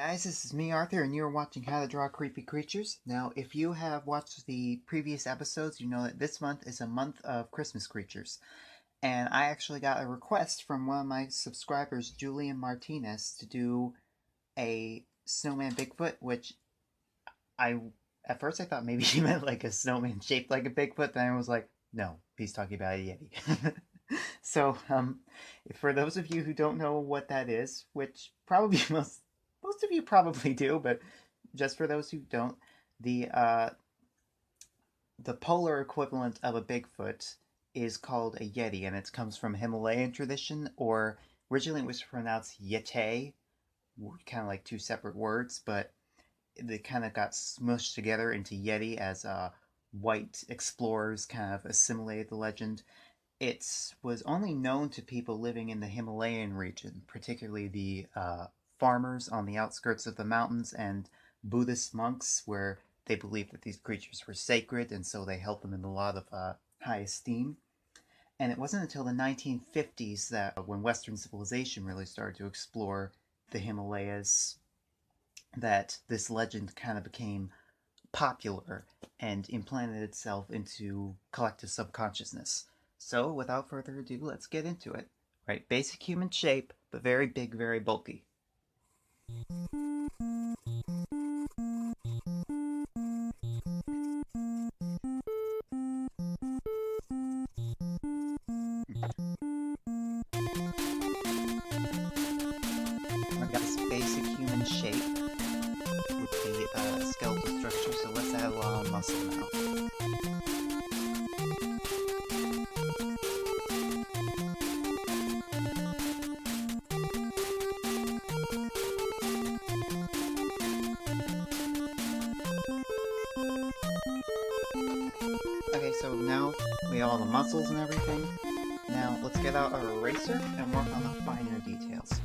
Guys, this is me, Arthur, and you're watching How to Draw Creepy Creatures. Now, if you have watched the previous episodes, you know that this month is a month of Christmas creatures. And I actually got a request from one of my subscribers, Julian Martinez, to do a snowman Bigfoot, which I, at first I thought maybe he meant like a snowman shaped like a Bigfoot, then I was like, no, he's talking about a Yeti. So, for those of you who don't know what that is, which probably most of you probably do, but just for those who don't, the uh, the polar equivalent of a Bigfoot is called a Yeti, and it comes from Himalayan tradition, or originally it was pronounced Yeti, kind of like two separate words, but they kind of got smushed together into Yeti as white explorers kind of assimilated the legend. It was only known to people living in the Himalayan region, particularly the farmers on the outskirts of the mountains and Buddhist monks, where they believed that these creatures were sacred, and so they held them in a lot of high esteem. And it wasn't until the 1950s that, when Western civilization really started to explore the Himalayas, that this legend kind of became popular and implanted itself into collective subconsciousness. So, without further ado, let's get into it. Right, basic human shape, but very big, very bulky. I've got this basic human shape with the skeletal structure, so let's add a lot of muscle now. Okay, so now we have all the muscles and everything. Now let's get out our eraser and work on the finer details.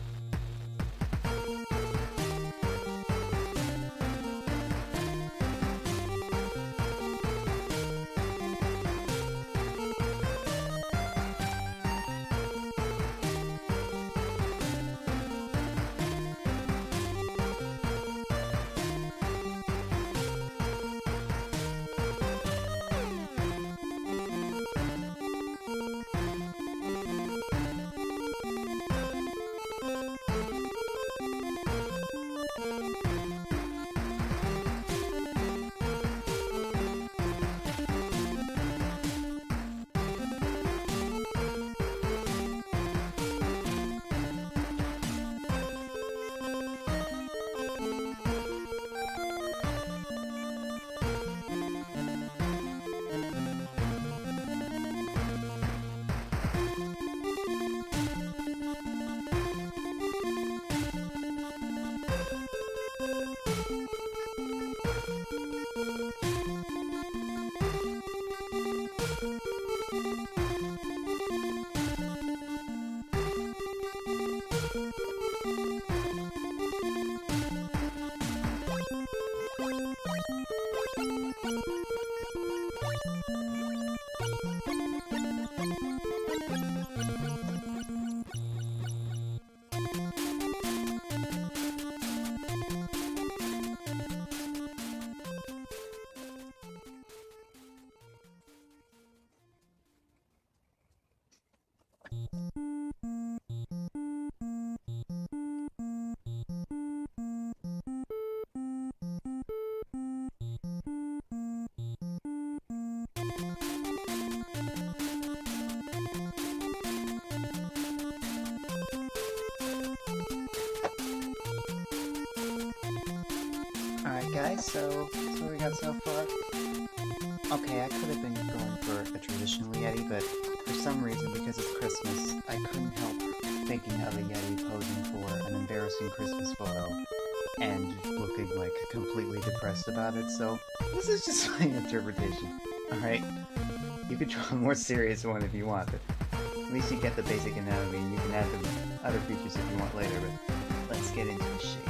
Alright guys, so that's what we got so far. Okay, I could have been going for a traditional Yeti, but for some reason, because it's Christmas, I couldn't help thinking of a Yeti posing for an embarrassing Christmas photo and looking like completely depressed about it, so this is just my interpretation. Alright, you could draw a more serious one if you want, but at least you get the basic anatomy and you can add the other features if you want later, but let's get into the shape.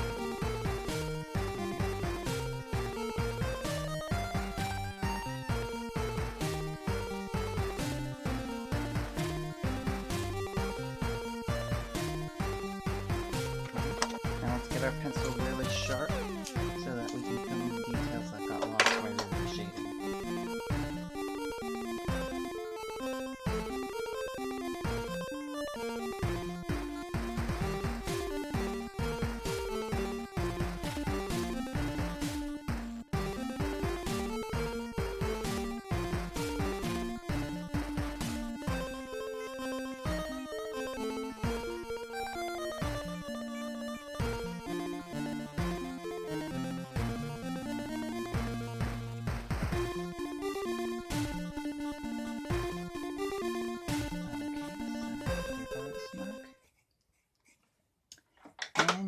Now let's get our pencil really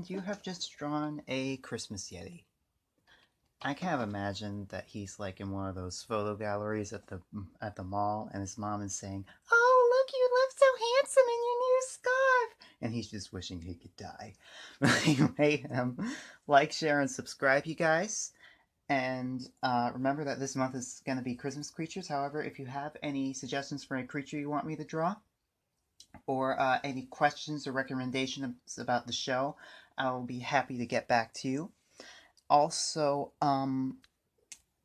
and you have just drawn a Christmas Yeti. I kind of imagine that he's like in one of those photo galleries at the mall, and his mom is saying, "Oh, look, you look so handsome in your new scarf," and he's just wishing he could die. Anyway, like, share, and subscribe, you guys. And remember that this month is going to be Christmas creatures. However, if you have any suggestions for a creature you want me to draw, or any questions or recommendations about the show, I'll be happy to get back to you. Also,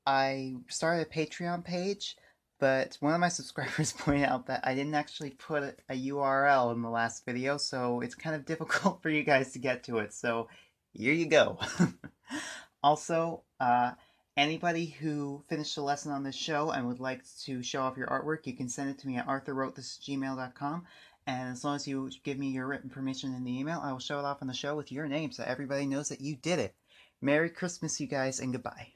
I started a Patreon page, but one of my subscribers pointed out that I didn't actually put a URL in the last video, so it's kind of difficult for you guys to get to it, so here you go. Also, anybody who finished a lesson on this show and would like to show off your artwork, you can send it to me at arthurwrotethis@gmail.com, and as long as you give me your written permission in the email, I will show it off on the show with your name so everybody knows that you did it. Merry Christmas, you guys, and goodbye.